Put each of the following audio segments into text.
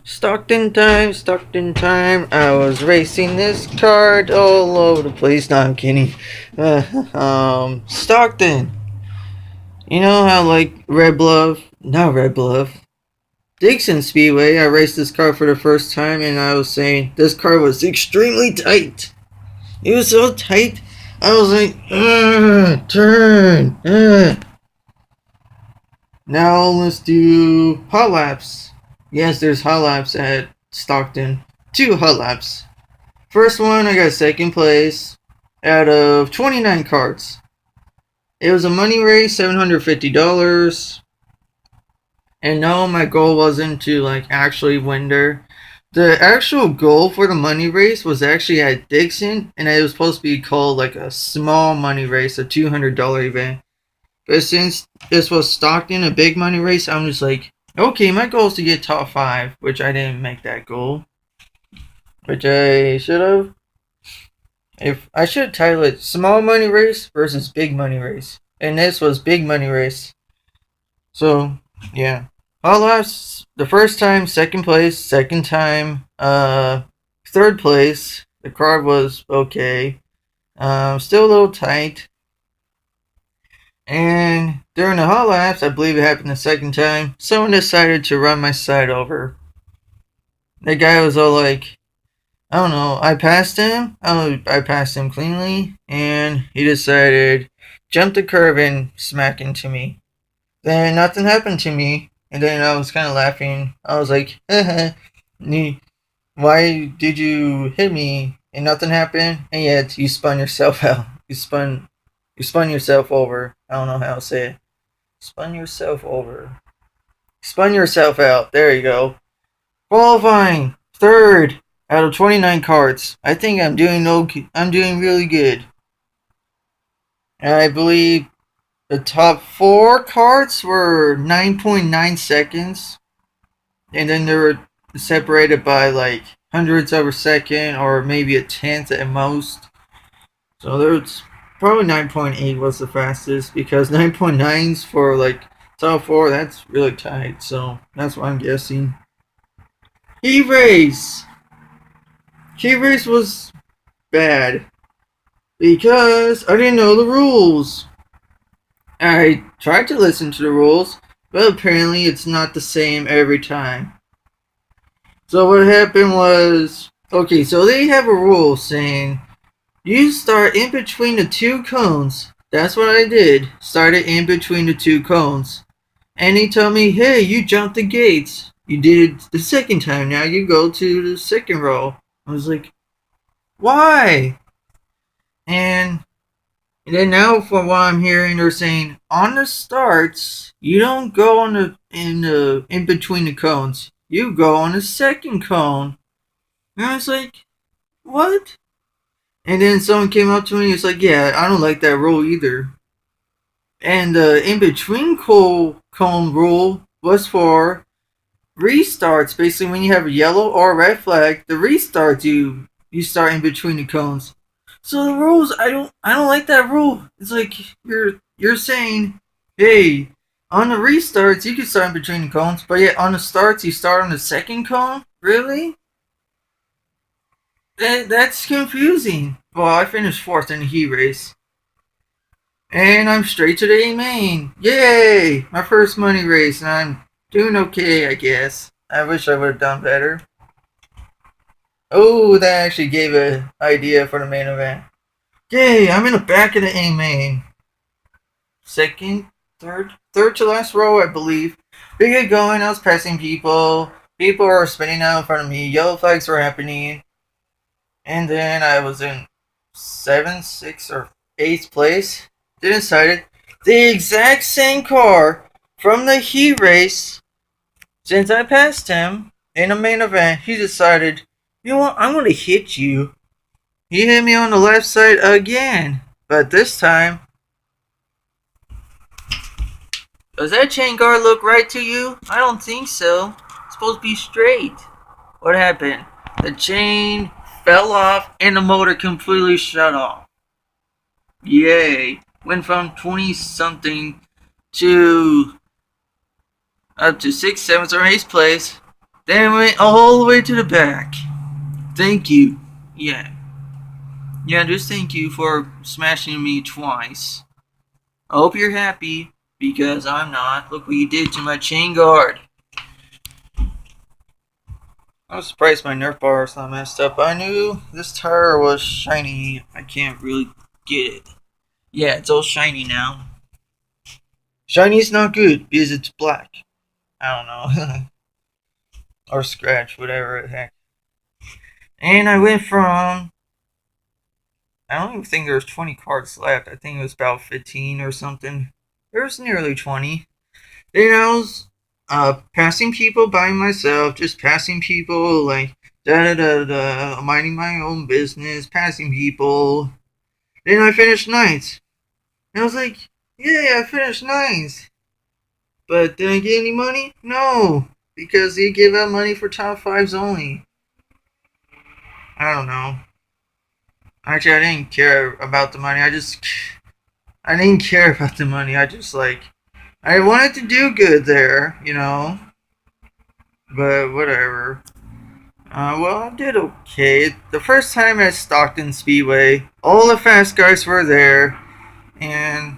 Stockton time, Stockton time. I was racing this cart all over the place. No, I'm kidding. Stockton. You know how like Red Bluff, not Red Bluff, Dixon Speedway. I raced this car for the first time, and I was saying this car was extremely tight. It was so tight. I was like, turn. Now let's do hot laps. Yes, there's hot laps at Stockton. 2 hot laps. First one, I got second place out of 29 carts. It was a money race, $750. And no, my goal wasn't to like actually win there. The actual goal for the money race was actually at Dixon, and it was supposed to be called like a small money race, a $200 event. But since this was Stockton, a big money race, I'm just like, okay, my goal is to get top 5, which I didn't make that goal. Which I should have. If I should title it Small Money Race versus Big Money Race. And this was Big Money Race. So, yeah. All laps, the first time, second place, second time, third place. The car was okay. Still a little tight. And during the hot laps, I believe it happened the second time, someone decided to run my side over. The guy was all like, I don't know, I passed him cleanly, and he decided jump the curb and smack into me. Then nothing happened to me, and then I was kind of laughing. I was like, why did you hit me and nothing happened? And yet you spun yourself out. You spun yourself over. I don't know how to say it. Spun yourself over. Spun yourself out. There you go. Qualifying third out of 29 carts. I think I'm doing okay. I'm doing really good. And I believe the top 4 carts were 9.9 seconds. And then they were separated by like hundredths of a second or maybe a tenth at most. So there's probably 9.8 was the fastest, because 9.9s for like top 4, that's really tight. So that's what I'm guessing. Heat race. Heat race was bad because I didn't know the rules. I tried to listen to the rules, but apparently it's not the same every time. So what happened was, okay, so they have a rule saying you start in between the 2 cones. That's what I did. Started in between the 2 cones. And he told me, hey, you jumped the gates. You did it the second time. Now you go to the second row. I was like, why? And then now from what I'm hearing, they're saying on the starts, you don't go on in between the cones. You go on the second cone. And I was like, what? And then someone came up to me and was like, yeah, I don't like that rule either. And the in-between cone rule was for restarts. Basically, when you have a yellow or a red flag, the restarts you start in between the cones. So the rules, I don't like that rule. It's like you're saying, hey, on the restarts you can start in between the cones, but yet on the starts you start on the second cone? Really? That's confusing. Well, I finished 4th in the heat race. And I'm straight to the A main. Yay! My first money race, and I'm doing okay, I guess. I wish I would have done better. Oh, that actually gave an idea for the main event. Yay, I'm in the back of the A main. Second, third to last row, I believe. We get going, I was passing people. People were spinning out in front of me. Yellow flags were happening. And then I was in 7th, 6th, or 8th place. They decided the exact same car from the heat race. Since I passed him in the main event, he decided, you know what, I'm going to hit you. He hit me on the left side again. But this time, does that chain guard look right to you? I don't think so. It's supposed to be straight. What happened? The chain fell off and the motor completely shut off. Yay. Went from 20 something to up to 6th, 7th, or 8th place. Then went all the way to the back. Thank you. Yeah. Yeah, just thank you for smashing me twice. I hope you're happy, because I'm not. Look what you did to my chain guard. I was surprised my Nerf bar is not messed up. I knew this tire was shiny. I can't really get it. Yeah, it's all shiny now. Shiny's not good because it's black. I don't know. Or scratch, whatever the heck. And I went from, I don't even think there was 20 cards left. I think it was about 15 or something. There was nearly 20. Then I was passing people by myself, just passing people, like, da-da-da-da, minding my own business, passing people. Then I finished ninth. And I was like, yeah, I finished ninth. But did I get any money? No, because they give out money for top fives only. I don't know. Actually, I didn't care about the money. I didn't care about the money. I wanted to do good there, you know. But whatever. Well, I did okay. The first time at Stockton Speedway, all the fast guys were there, and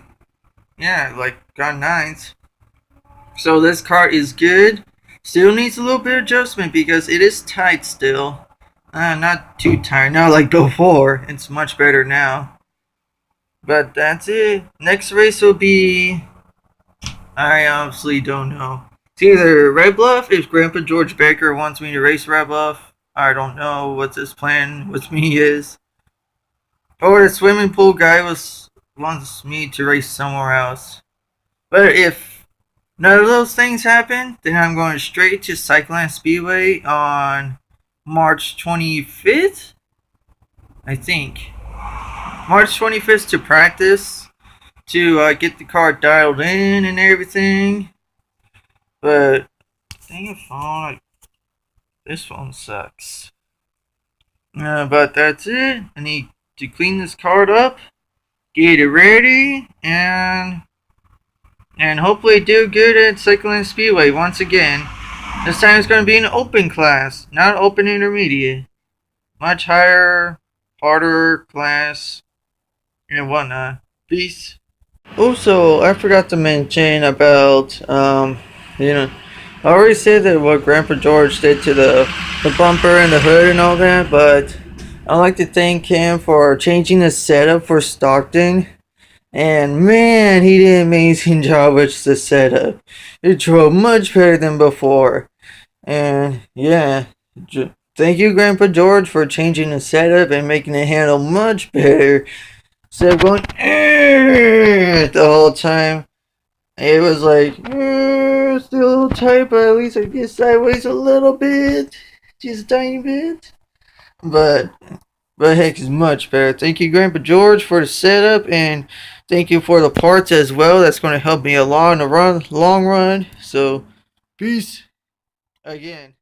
yeah, like got ninth. So this car is good. Still needs a little bit of adjustment because it is tight still. Not too tight, not like before. It's much better now. But that's it. Next race will be, I honestly don't know. It's either Red Bluff if Grandpa George Baker wants me to race Red Bluff. I don't know what his plan with me is. Or the swimming pool guy wants me to race somewhere else. But if none of those things happen, then I'm going straight to Cyclone Speedway on March 25th? I think. March 25th to practice, to get the car dialed in and everything. But, dang it, phone. This phone sucks. But that's it. I need to clean this card up, get it ready, and hopefully do good at Cycling Speedway once again. This time it's going to be an open class, not open intermediate. Much higher, harder class, and whatnot. Peace. Also, I forgot to mention about, I already said that what Grandpa George did to the bumper and the hood and all that, but I'd like to thank him for changing the setup for Stockton. And man, he did an amazing job with the setup. It drove much better than before. And yeah, thank you, Grandpa George, for changing the setup and making it handle much better. Instead of going the whole time, it was like still a little tight, but at least I get sideways a little bit, just a tiny bit. But heck, is much better. Thank you, Grandpa George, for the setup, and thank you for the parts as well. That's going to help me a lot in the long run. So, peace again.